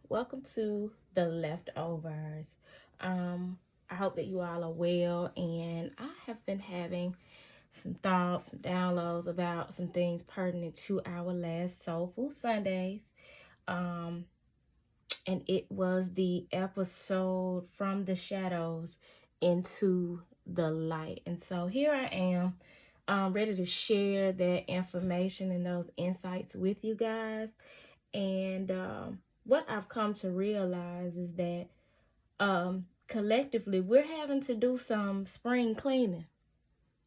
welcome to the leftovers. I hope that you all are well, and I have been having some thoughts, some downloads about some things pertinent to our last Soulful Sundays. Um, and it was the episode From the Shadows into the Light. And so here I am, ready to share that information and those insights with you guys. And what I've come to realize is that collectively we're having to do some spring cleaning.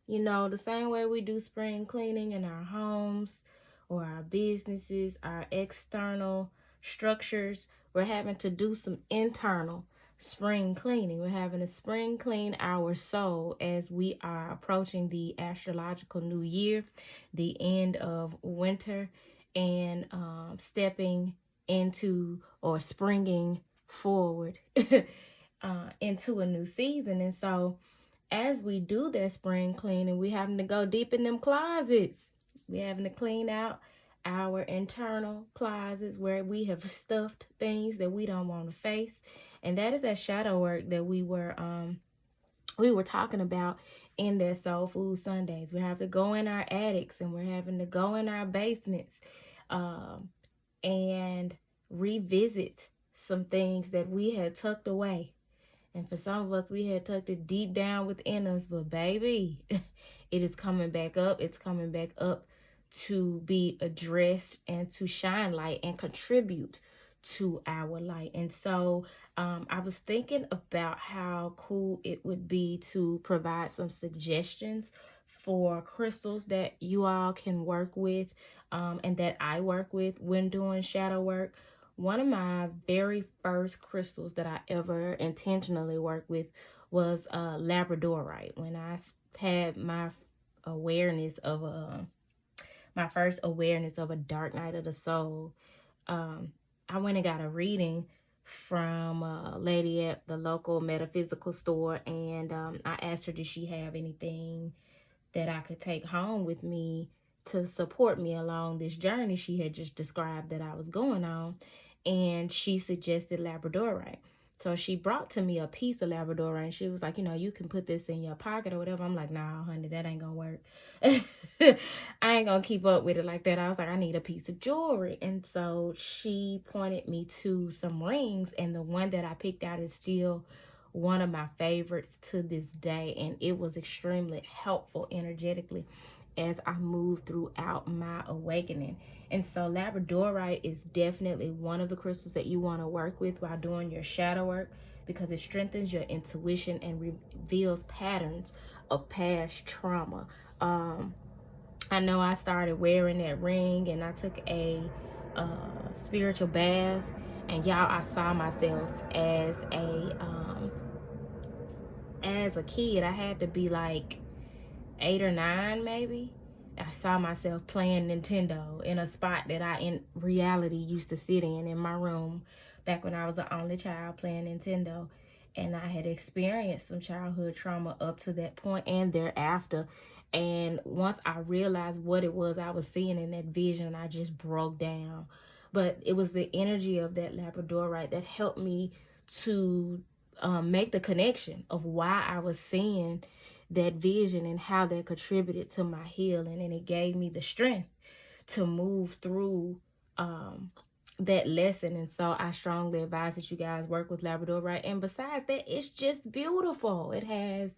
You know, the same way we do spring cleaning in our homes or our businesses, our external structures, we're having to do some internal spring cleaning. We're having to spring clean our soul as we are approaching the astrological new year, the end of winter, and stepping into or springing forward into a new season. And so as we do that spring cleaning, we having to go deep in them closets. We having to clean out our internal closets where we have stuffed things that we don't want to face. And that is that shadow work that we were talking about in that Soul Food Sundays. We have to go in our attics and we're having to go in our basements and revisit some things that we had tucked away. And for some of us, we had tucked it deep down within us. But baby, it is coming back up. It's coming back up to be addressed and to shine light and contribute to our light. And so I was thinking about how cool it would be to provide some suggestions for crystals that you all can work with and that I work with when doing shadow work. One of my very first crystals that I ever intentionally worked with was labradorite. When I had my awareness of my first awareness of a dark night of the soul, I went and got a reading from a lady at the local metaphysical store, and I asked her, did she have anything that I could take home with me to support me along this journey she had just described that I was going on. And she suggested labradorite. So she brought to me a piece of labradorite, and she was like, you can put this in your pocket or whatever. I'm like, nah, honey, that ain't gonna work. I ain't gonna keep up with it like that. I was like, I need a piece of jewelry. And so she pointed me to some rings, and the one that I picked out is still one of my favorites to this day, and it was extremely helpful energetically as I move throughout my awakening. And so labradorite is definitely one of the crystals that you want to work with while doing your shadow work, because it strengthens your intuition and reveals patterns of past trauma. I know I started wearing that ring and I took a spiritual bath, and y'all, I saw myself as a kid. I had to be like 8 or 9 maybe. I saw myself playing Nintendo in a spot that I in reality used to sit in my room back when I was the only child playing Nintendo. And I had experienced some childhood trauma up to that point and thereafter. And once I realized what it was I was seeing in that vision, I just broke down. But it was the energy of that labradorite that helped me to make the connection of why I was seeing that vision and how that contributed to my healing. And it gave me the strength to move through that lesson. And so I strongly advise that you guys work with labradorite. And besides that, it's just beautiful. It has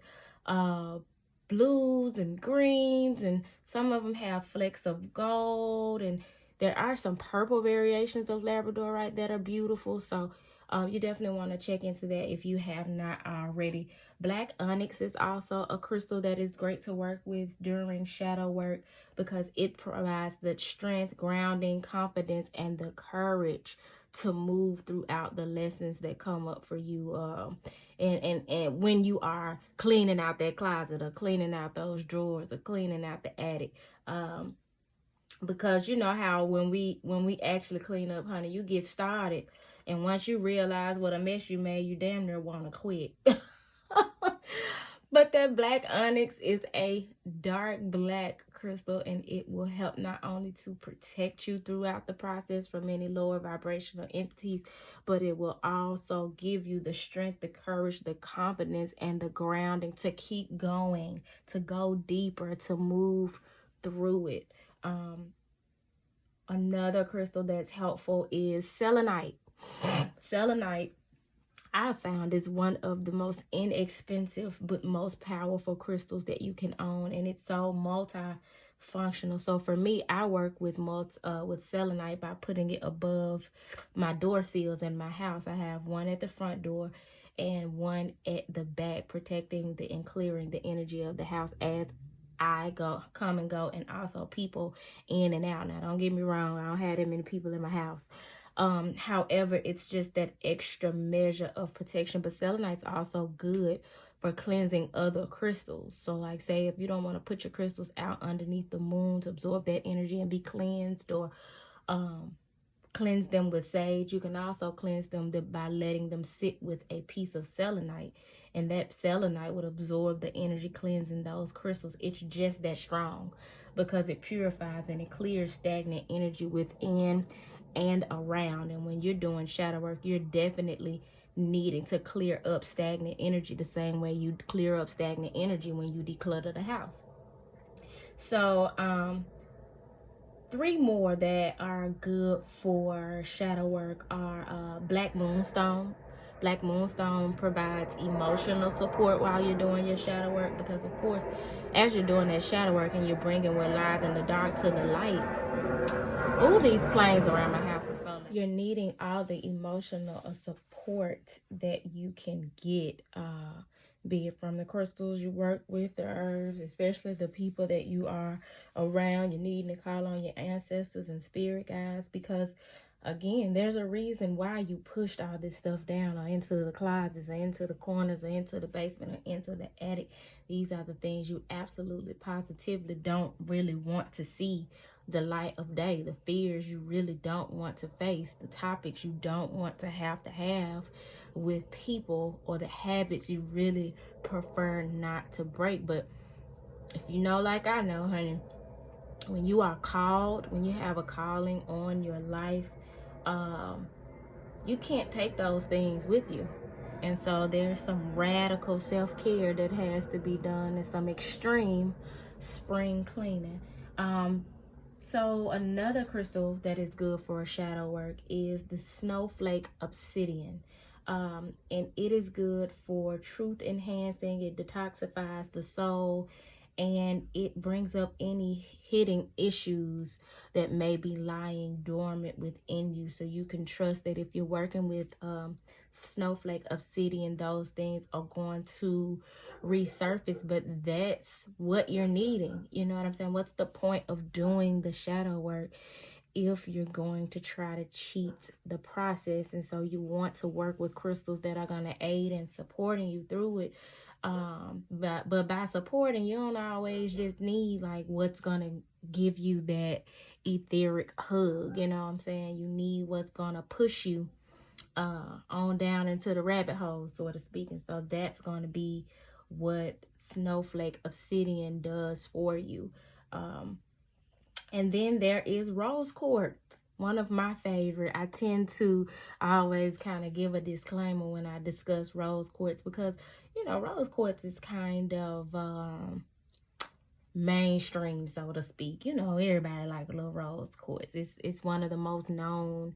blues and greens, and some of them have flecks of gold, and there are some purple variations of labradorite that are beautiful. So you definitely want to check into that if you have not already. Black onyx is also a crystal that is great to work with during shadow work, because it provides the strength, grounding, confidence, and the courage to move throughout the lessons that come up for you. And when you are cleaning out that closet or cleaning out those drawers or cleaning out the attic. Because you know how when we actually clean up, honey, you get started. And once you realize what a mess you made, you damn near want to quit. But that black onyx is a dark black crystal, and it will help not only to protect you throughout the process from any lower vibrational entities, but it will also give you the strength, the courage, the confidence, and the grounding to keep going, to go deeper, to move through it. Another crystal that's helpful is selenite. Selenite, I found, is one of the most inexpensive but most powerful crystals that you can own, and it's so multi-functional. So for me, I work with selenite by putting it above my door seals in my house. I have one at the front door and one at the back, protecting and clearing the energy of the house as I come and go, and also people in and out. Now, don't get me wrong, I don't have that many people in my house. However, it's just that extra measure of protection. But selenite's also good for cleansing other crystals. So like, say if you don't want to put your crystals out underneath the moon to absorb that energy and be cleansed, or cleanse them with sage, you can also cleanse them by letting them sit with a piece of selenite, and that selenite would absorb the energy, cleansing those crystals. It's just that strong because it purifies and it clears stagnant energy within and around. And when you're doing shadow work, you're definitely needing to clear up stagnant energy the same way you clear up stagnant energy when you declutter the house. So three more that are good for shadow work are black moonstone. Black moonstone provides emotional support while you're doing your shadow work, because of course, as you're doing that shadow work and you're bringing what lies in the dark to the light. All these planes around my house are so you're needing all the emotional support that you can get, be it from the crystals you work with, the herbs, especially the people that you are around. You're needing to call on your ancestors and spirit guides, because again, there's a reason why you pushed all this stuff down, or into the closets, or into the corners, or into the basement, or into the attic. These are the things you absolutely positively don't really want to see the light of day, the fears you really don't want to face, the topics you don't want to have with people, or the habits you really prefer not to break. But if you know, like I know, honey, when you are called, when you have a calling on your life, you can't take those things with you. And so there's some radical self-care that has to be done, and some extreme spring cleaning. So another crystal that is good for shadow work is the snowflake obsidian. And it is good for truth enhancing. It detoxifies the soul, and it brings up any hidden issues that may be lying dormant within you. So you can trust that if you're working with snowflake obsidian, those things are going to resurface. But that's what you're needing. You know what I'm saying? What's the point of doing the shadow work if you're going to try to cheat the process? And so you want to work with crystals that are going to aid in supporting you through it. But by supporting, you don't always just need like what's gonna give you that etheric hug. You know what I'm saying? You need what's gonna push you on down into the rabbit hole, so to speak. And so that's gonna be what snowflake obsidian does for you. And then there is rose quartz, one of my favorite. I tend to always kind of give a disclaimer when I discuss rose quartz, because you know, rose quartz is kind of mainstream, so to speak. You know, everybody like a little rose quartz. It's one of the most known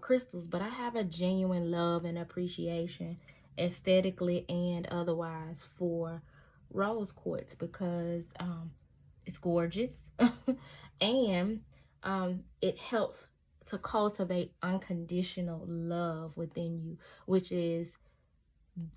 crystals, but I have a genuine love and appreciation, aesthetically and otherwise, for rose quartz, because it's gorgeous and it helps to cultivate unconditional love within you, which is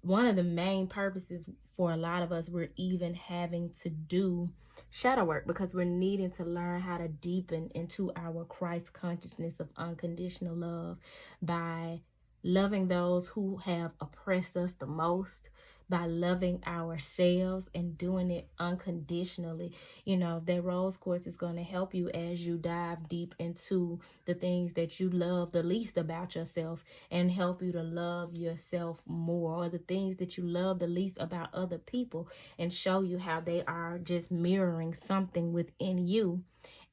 one of the main purposes for a lot of us. We're even having to do shadow work because we're needing to learn how to deepen into our Christ consciousness of unconditional love by loving those who have oppressed us the most, by loving ourselves and doing it unconditionally. You know, that rose quartz is going to help you as you dive deep into the things that you love the least about yourself, and help you to love yourself more, or the things that you love the least about other people, and show you how they are just mirroring something within you,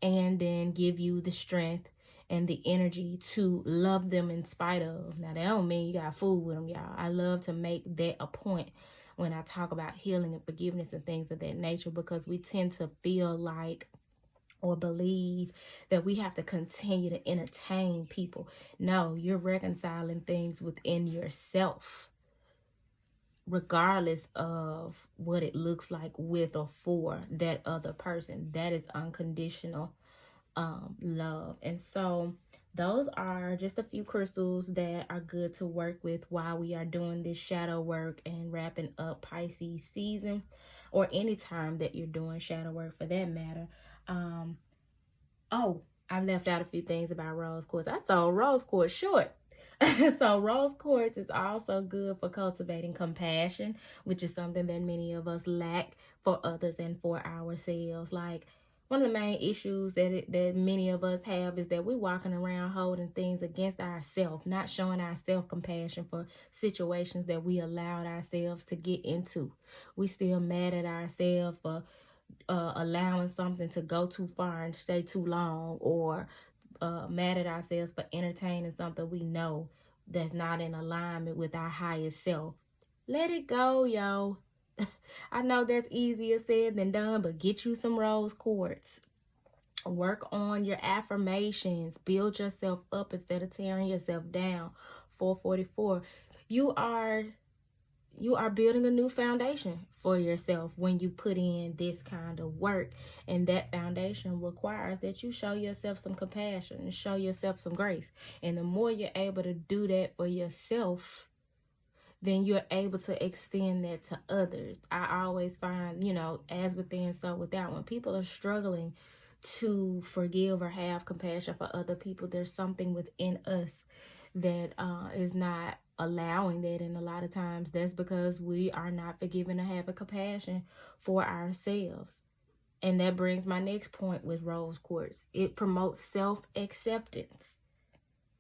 and then give you the strength and the energy to love them in spite of. Now, that don't mean you got fool with them, y'all. I love to make that a point when I talk about healing and forgiveness and things of that nature, because we tend to feel like or believe that we have to continue to entertain people. No, you're reconciling things within yourself, regardless of what it looks like with or for that other person. That is unconditional love. And so those are just a few crystals that are good to work with while we are doing this shadow work and wrapping up Pisces season, or any time that you're doing shadow work for that matter. Oh, I left out a few things about rose quartz. I sold rose quartz short. So rose quartz is also good for cultivating compassion, which is something that many of us lack for others and for ourselves. Like, one of the main issues that many of us have is that we're walking around holding things against ourselves, not showing ourselves compassion for situations that we allowed ourselves to get into. We still mad at ourselves for allowing something to go too far and stay too long, or mad at ourselves for entertaining something we know that's not in alignment with our highest self. Let it go, yo. I know that's easier said than done, but get you some rose quartz. Work on your affirmations. Build yourself up instead of tearing yourself down. 444. You are building a new foundation for yourself when you put in this kind of work. And that foundation requires that you show yourself some compassion and show yourself some grace. And the more you're able to do that for yourself, then you're able to extend that to others. I always find, as within, so without. When people are struggling to forgive or have compassion for other people, there's something within us that is not allowing that. And a lot of times that's because we are not forgiving or having compassion for ourselves. And that brings my next point with rose quartz. It promotes self-acceptance,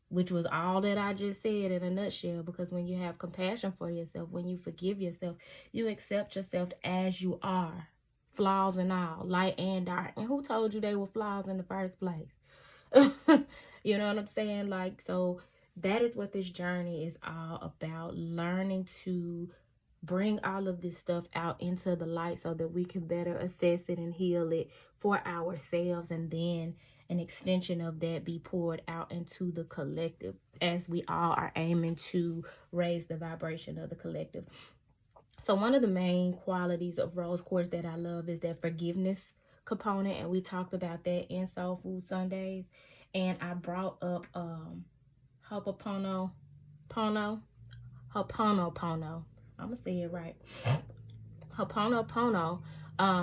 which was all that I just said in a nutshell. Because when you have compassion for yourself, when you forgive yourself, you accept yourself as you are, flaws and all, light and dark. And who told you they were flaws in the first place? You know what I'm saying? Like, so that is what this journey is all about, learning to bring all of this stuff out into the light so that we can better assess it and heal it for ourselves, and then an extension of that be poured out into the collective, as we all are aiming to raise the vibration of the collective. So one of the main qualities of rose quartz that I love is that forgiveness component, and we talked about that in Soul Food Sundays. And I brought up Ho'oponopono. I'm gonna say it right. Ho'oponopono,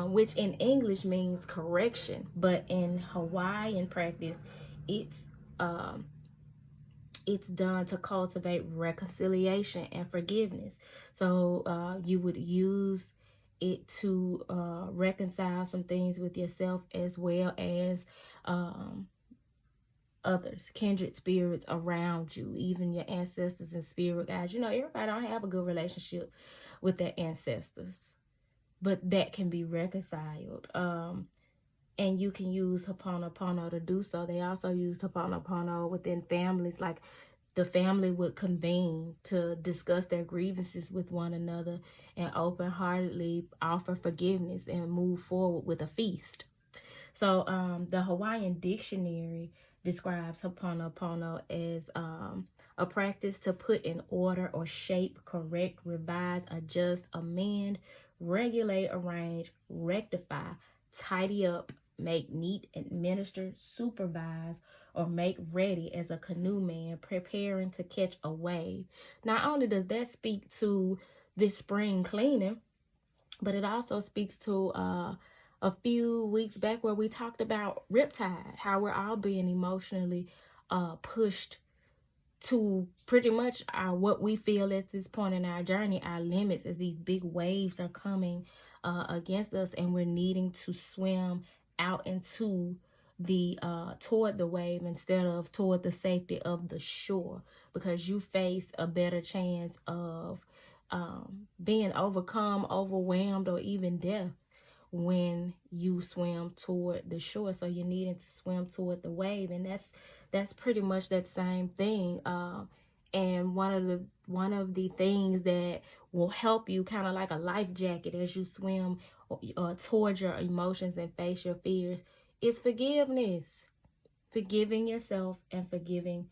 which in English means correction, but in Hawaiian practice, it's done to cultivate reconciliation and forgiveness. So you would use it to reconcile some things with yourself, as well as others, kindred spirits around you, even your ancestors and spirit guides. Everybody don't have a good relationship with their ancestors, but that can be reconciled. And you can use Ho'oponopono to do so. They also use Ho'oponopono within families. Like, the family would convene to discuss their grievances with one another and open-heartedly offer forgiveness and move forward with a feast. So the Hawaiian dictionary describes Ho'oponopono as a practice to put in order or shape, correct, revise, adjust, amend, regulate, arrange, rectify, tidy up, make neat, administer, supervise, or make ready as a canoeman preparing to catch a wave. Not only does that speak to this spring cleaning, but it also speaks to a few weeks back where we talked about Riptide, how we're all being emotionally pushed to pretty much what we feel at this point in our journey, our limits, as these big waves are coming against us, and we're needing to swim out into the toward the wave instead of toward the safety of the shore, because you face a better chance of being overcome, overwhelmed, or even death when you swim toward the shore. So you're needing to swim toward the wave, and that's pretty much that same thing. And one of the things that will help you, kind of like a life jacket as you swim towards your emotions and face your fears, is forgiveness. Forgiving yourself and forgiving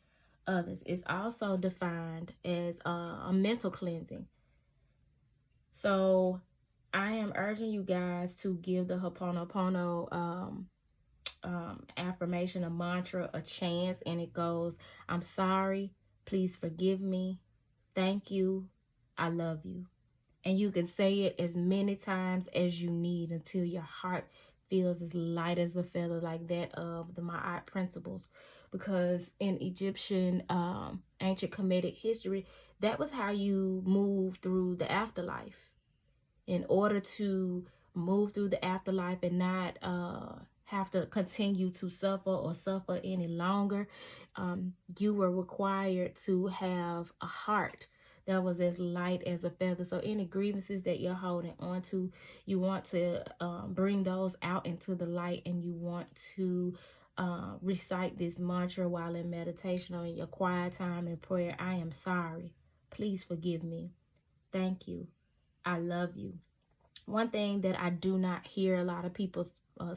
others. It's also defined as a mental cleansing. So I am urging you guys to give the Ho'oponopono affirmation, a mantra, a chance, and it goes: I'm sorry, please forgive me, thank you, I love you. And you can say it as many times as you need until your heart feels as light as a feather, like that of the Ma'at principles. Because in Egyptian ancient Kemetic history, that was how you move through the afterlife. In order to move through the afterlife and not have to continue to suffer any longer, you were required to have a heart that was as light as a feather. So any grievances that you're holding on to, you want to bring those out into the light, and you want to recite this mantra while in meditation or in your quiet time in prayer. I am sorry. Please forgive me. Thank you. I love you. One thing that I do not hear a lot of people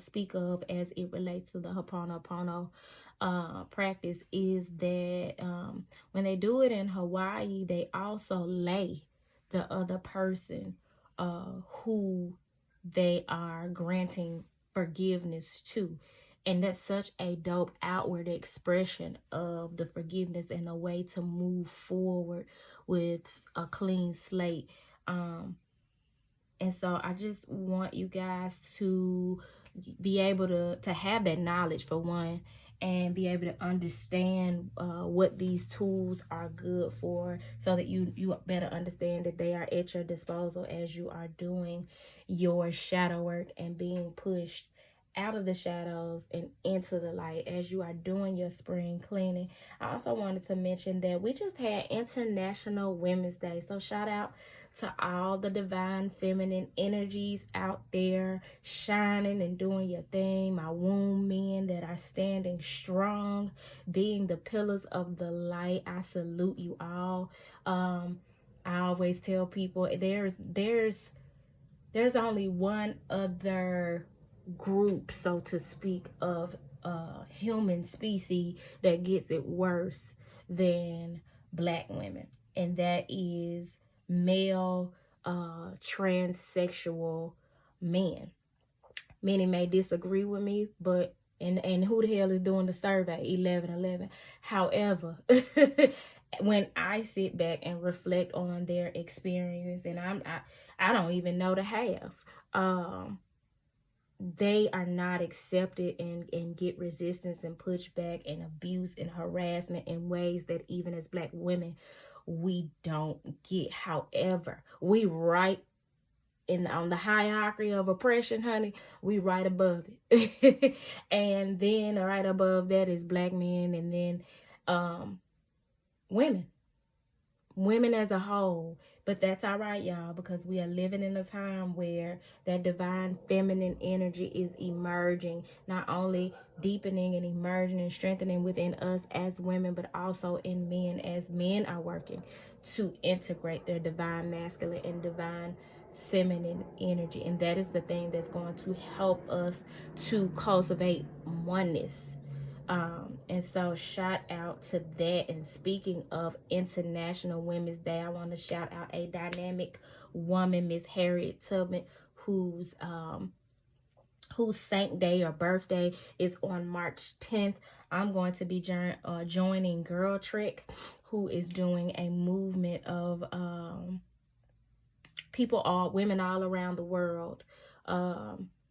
speak of as it relates to the Ho'oponopono practice is that when they do it in Hawaii, they also lay the other person who they are granting forgiveness to. And that's such a dope outward expression of the forgiveness and a way to move forward with a clean slate. And so I just want you guys to be able to have that knowledge, for one, and be able to understand what these tools are good for, so that you better understand that they are at your disposal as you are doing your shadow work and being pushed out of the shadows and into the light as you are doing your spring cleaning. I also wanted to mention that we just had International Women's Day. So shout out to all the divine feminine energies out there shining and doing your thing. My womb men that are standing strong, being the pillars of the light. I salute you all. I always tell people there's only one other group, so to speak, of human species that gets it worse than Black women, and that is male transsexual men. Many may disagree with me, but and who the hell is doing the survey? 1111. However, when I sit back and reflect on their experience, and I don't even know the half, they are not accepted and get resistance and pushback and abuse and harassment in ways that even as Black women we don't get. However, we right on the hierarchy of oppression, honey. We right above it. And then right above that is Black men, and then women as a whole. But that's all right, y'all, because we are living in a time where that divine feminine energy is emerging, not only deepening and emerging and strengthening within us as women, but also in men, as men are working to integrate their divine masculine and divine feminine energy. And that is the thing that's going to help us to cultivate oneness. And so shout out to that. And speaking of International Women's Day, I want to shout out a dynamic woman, Miss Harriet Tubman, whose saint day or birthday is on March 10th. I'm going to be joining Girl Trek, who is doing a movement of women all around the world,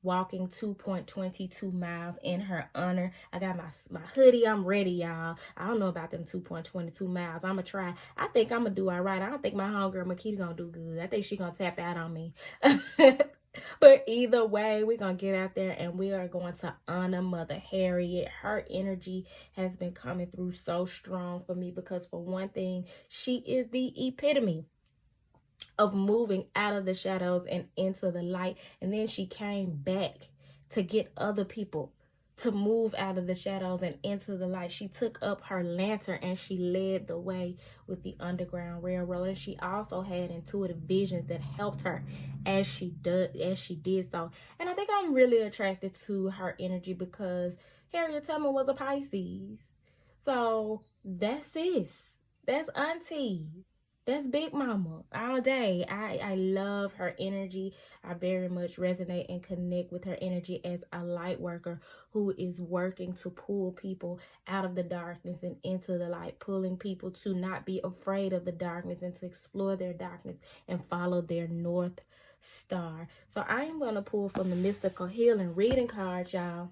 walking 2.22 miles in her honor. I got my hoodie. I'm ready, y'all. I don't know about them 2.22 miles. I'm going to try. I think I'm going to do all right. I don't think my homegirl Makita going to do good. I think she going to tap out on me. But either way, we're going to get out there and we are going to honor Mother Harriet. Her energy has been coming through so strong for me because, for one thing, she is the epitome of moving out of the shadows and into the light. And then she came back to get other people to move out of the shadows and into the light. She took up her lantern and she led the way with the Underground Railroad. And she also had intuitive visions that helped her as she did so. And I think I'm really attracted to her energy because Harriet Tubman was a Pisces. So that's sis. That's auntie. That's Big Mama all day. I love her energy. I very much resonate and connect with her energy as a light worker who is working to pull people out of the darkness and into the light, pulling people to not be afraid of the darkness and to explore their darkness and follow their North Star. So I am going to pull from the Mystical Healing reading cards, y'all.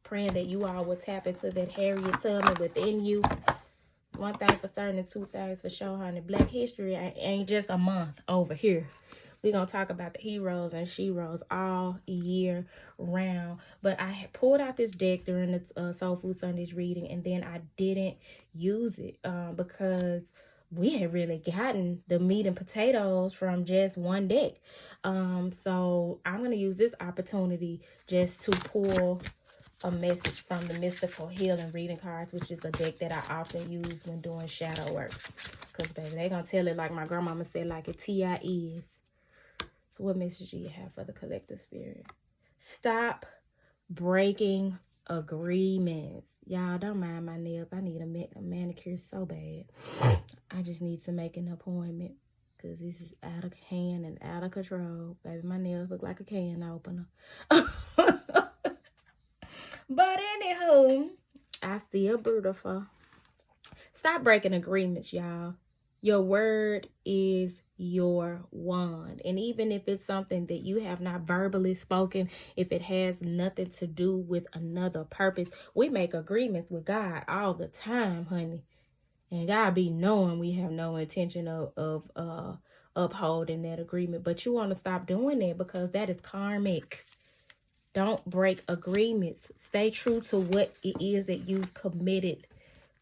Praying that you all will tap into that Harriet Tubman within you. One thing for certain and two things for sure, honey. Black history ain't just a month over here. We're going to talk about the heroes and sheroes all year round. But I had pulled out this deck during the Soul Food Sundays reading, and then I didn't use it because we had really gotten the meat and potatoes from just one deck. So I'm going to use this opportunity just to pull a message from the Mystical Healing reading cards, which is a deck that I often use when doing shadow work. Because, baby, they going to tell it like my grandmama said, like it is. So what message do you have for the collective spirit? Stop breaking agreements. Y'all, don't mind my nails. I need a manicure so bad. I just need to make an appointment because this is out of hand and out of control. Baby, my nails look like a can opener. But anywho, I still beautiful. Stop breaking agreements, y'all. Your word is your wand. And even if it's something that you have not verbally spoken, if it has nothing to do with another purpose, we make agreements with God all the time, honey. And God be knowing we have no intention of upholding that agreement. But you want to stop doing that because that is karmic. Don't break agreements. Stay true to what it is that you've committed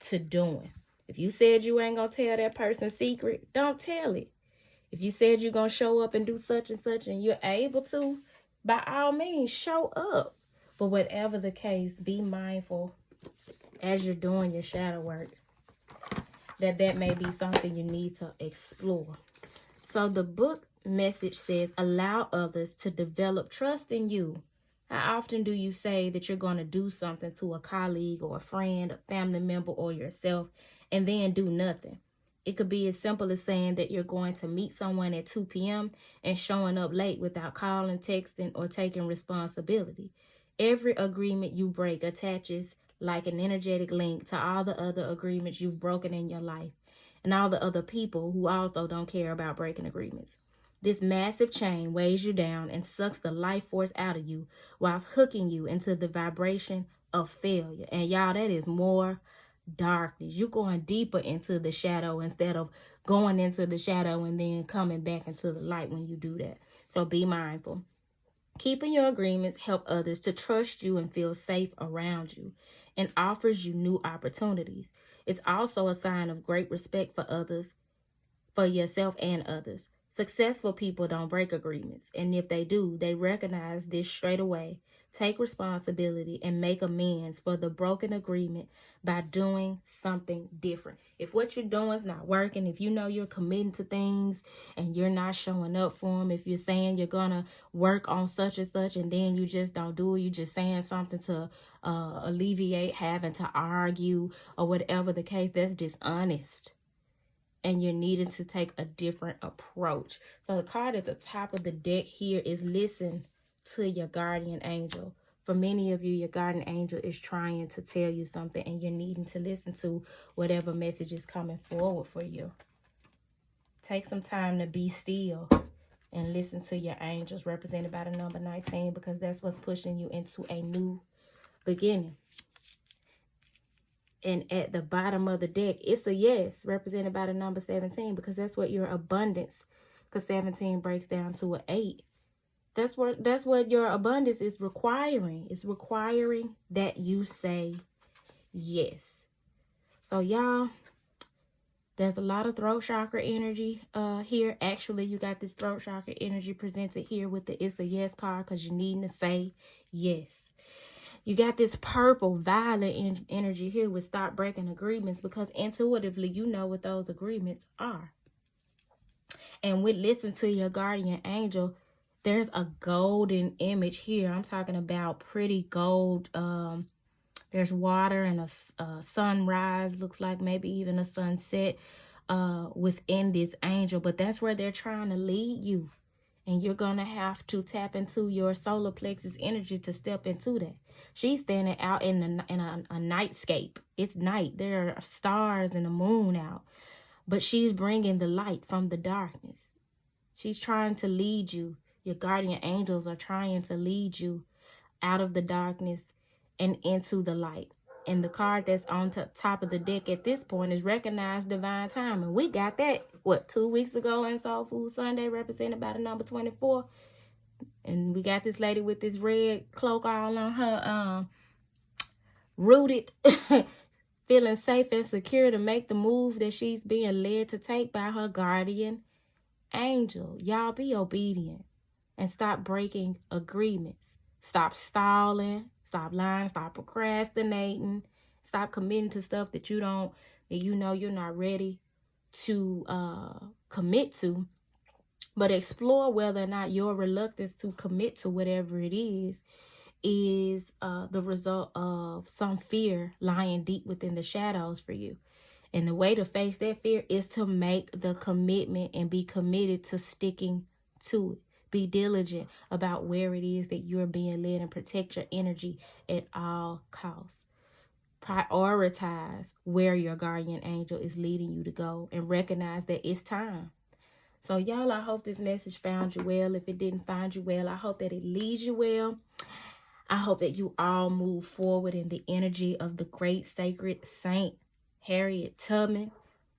to doing. If you said you ain't going to tell that person's secret, don't tell it. If you said you're going to show up and do such and you're able to, by all means, show up. But whatever the case, be mindful as you're doing your shadow work that may be something you need to explore. So the book message says, allow others to develop trust in you. How often do you say that you're going to do something to a colleague or a friend, a family member, or yourself, and then do nothing? It could be as simple as saying that you're going to meet someone at 2 p.m. and showing up late without calling, texting, or taking responsibility. Every agreement you break attaches like an energetic link to all the other agreements you've broken in your life and all the other people who also don't care about breaking agreements. This massive chain weighs you down and sucks the life force out of you whilst hooking you into the vibration of failure. And y'all, that is more darkness. You're going deeper into the shadow instead of going into the shadow and then coming back into the light when you do that. So be mindful. Keeping your agreements help others to trust you and feel safe around you and offers you new opportunities. It's also a sign of great respect for others, for yourself and others. Successful people don't break agreements, and if they do, they recognize this straight away, take responsibility, and make amends for the broken agreement by doing something different. If what you're doing is not working, if you know you're committing to things and you're not showing up for them, if you're saying you're going to work on such and such and then you just don't do it, you're just saying something to alleviate having to argue or whatever the case, that's dishonest. And you're needing to take a different approach. So the card at the top of the deck here is listen to your guardian angel. For many of you, your guardian angel is trying to tell you something and you're needing to listen to whatever message is coming forward for you. Take some time to be still and listen to your angels represented by the number 19, because that's what's pushing you into a new beginning. And at the bottom of the deck, it's a yes, represented by the number 17, because that's what your abundance, because 17 breaks down to an 8. That's what your abundance is requiring. It's requiring that you say yes. So y'all, there's a lot of throat chakra energy here. Actually, you got this throat chakra energy presented here with the It's a Yes card, because you need to say yes. You got this purple violet energy here with stop breaking agreements, because intuitively you know what those agreements are. And with listen to your guardian angel, there's a golden image here. I'm talking about pretty gold. There's water and a sunrise, looks like maybe even a sunset within this angel. But that's where they're trying to lead you. And you're going to have to tap into your solar plexus energy to step into that. She's standing out in a nightscape. It's night. There are stars and the moon out. But she's bringing the light from the darkness. She's trying to lead you. Your guardian angels are trying to lead you out of the darkness and into the light. And the card that's on top of the deck at this point is Recognize Divine Timing. We got that, 2 weeks ago in Soul Food Sunday, represented by the number 24. And we got this lady with this red cloak all on her, rooted, feeling safe and secure to make the move that she's being led to take by her guardian angel. Y'all be obedient and stop breaking agreements. Stop stalling. Stop lying. Stop procrastinating. Stop committing to stuff that you know you're not ready to commit to. But explore whether or not your reluctance to commit to whatever it is the result of some fear lying deep within the shadows for you. And the way to face that fear is to make the commitment and be committed to sticking to it. Be diligent about where it is that you're being led and protect your energy at all costs. Prioritize where your guardian angel is leading you to go and recognize that it's time. So y'all, I hope this message found you well. If it didn't find you well, I hope that it leads you well. I hope that you all move forward in the energy of the great sacred saint Harriet Tubman,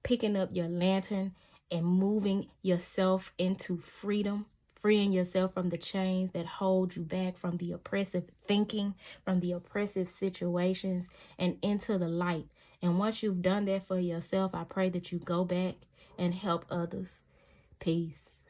picking up your lantern and moving yourself into freedom, freeing yourself from the chains that hold you back, from the oppressive thinking, from the oppressive situations, and into the light. And once you've done that for yourself, I pray that you go back and help others. Peace.